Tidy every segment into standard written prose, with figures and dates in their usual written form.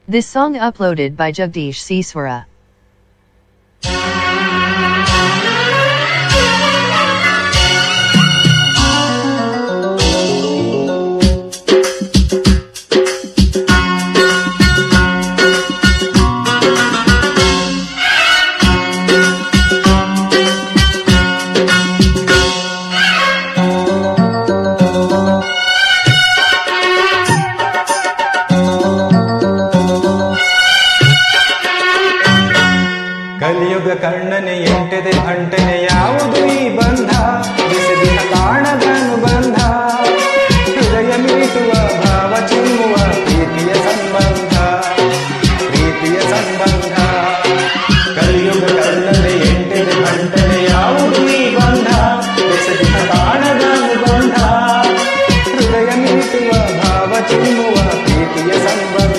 This song uploaded by Jagdish C. Swara. ಕಲಿಯುಗ ಕರ್ಣನೆ ಎಂಟದೆ ಅಂಟನೆ ಯಾವುದು ಈ ಬಂಧ ಬಿಸಿದಿನ ಕಾಣದ ಅನುಬಂಧ ಹೃದಯ ಮೀಟುವ ಭಾವ ಚಿಮ್ಮುವ ಪ್ರೀತಿಯ ಸಂಬಂಧ ಕಲಿಯುಗ ಕರ್ಣನೆ ಎಂಟದೆ ಅಂಟನೆ ಯಾವುದು ಈ ಬಂಧ ಬಿಸಿದಿನ ಕಾಣದ ಅನುಬಂಧ ಹೃದಯ ಮೀಟುವ ಭಾವ ಚಿಮ್ಮುವ ಪ್ರೀತಿಯ ಸಂಬಂಧ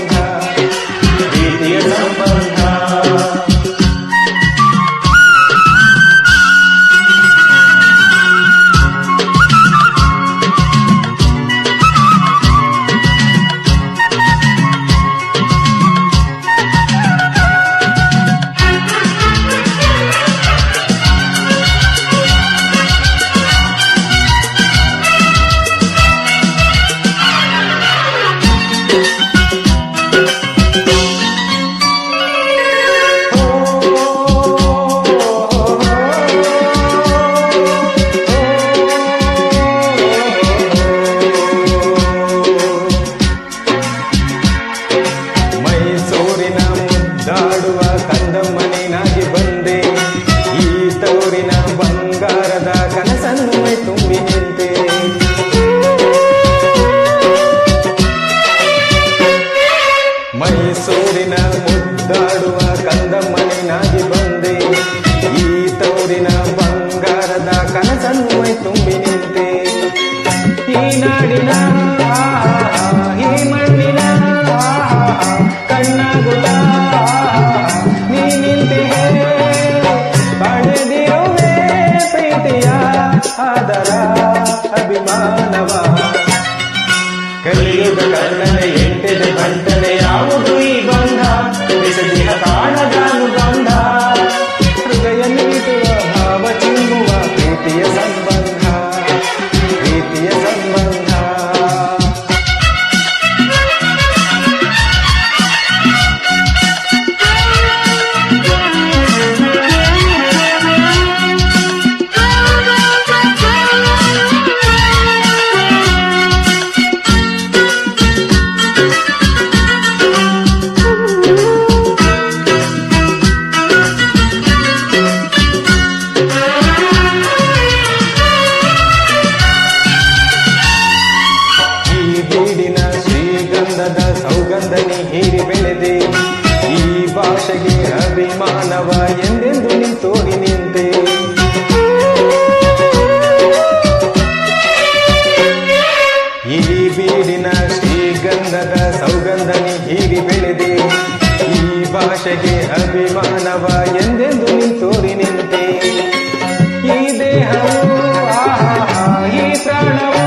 ದಾಡುವ ಕಂದಮ್ಮನೇನಾಗಿ ಬಂದೆ ಈ ತೋರಿನ ಬಂಗಾರದ ಕನಸನ್ನು ತುಂಬಿ ನಿಂತೆ ಮೈಸೂರಿನ ಮುದ್ದಾಡುವ ಕಂದಮ್ಮನೇನಾಗಿ ಬಂದೆ ಈ ತೋರಿನ ಬಂಗಾರದ ಕನಸನ್ನು ತುಂಬಿ ನಿಂತೆ ಈ ನಾಡಿನ ಈ ಮಣ್ಣಿನ ಕಣ್ಣಾಗುತ್ತ ಪಡೆದಿರುವೆ ಪ್ರೀತಿಯ ಆದರ ಅಭಿಮಾನವ ಕಲಿಯುಗ ಕರ್ಣನೆ ಎಂಟದೆ ಬಂಟನೆ ಯಾವುದು ಈ ಬಂಧ ಬಿಸಿದಿನ ಕಾಣದ ಅನುಬಂಧ ಹೃದಯ ನೀಡುವ ಭಾವ ಚಿಮ್ಮುವ ಪ್ರೀತಿಯ ಸಂಬಂಧ ಸೌಗಂಧನಿ ಹೀರಿ ಬೆಳೆದೆ ಈ ಭಾಷೆಗೆ ಅಭಿಮಾನವ ಎಂದೆಂದು ನೀ ತೋರಿ ನಿಂತೆ ಈ ಬೀಡಿನ ಶ್ರೀಗಂಧದ ಸೌಗಂಧನಿ ಹೀರಿ ಬೆಳೆದೆ ಈ ಭಾಷೆಗೆ ಅಭಿಮಾನವ ಎಂದೆಂದು ನೀ ತೋರಿ ನಿಂತೆ ಈ ದೇಹವು ಈ ಪ್ರಾಣವು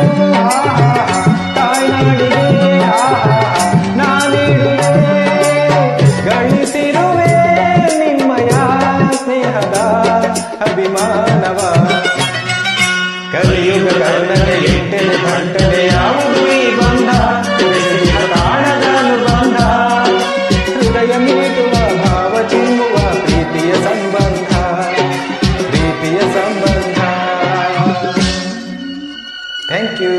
ತಾಯ್ನಾಡಿಗೆ ಗಳಿಸಿರುವೆ ನಿಮ್ಮಯ ಸ್ನೇಹದ ಅಭಿಮಾನವ ಕಲಿಯುಗ ಕರ್ಣನೆ ಎಂಟನೆ ಬಂಟನೆ ಯಾವುದು ಈ ಬಂಧ ಕಾಣದ ಅನುಬಂಧ ಹೃದಯ ಮೀಟುವ ಭಾವ ಚಿಮ್ಮುವ ಪ್ರೀತಿಯ ಸಂಬಂಧ ಥ್ಯಾಂಕ್ ಯು.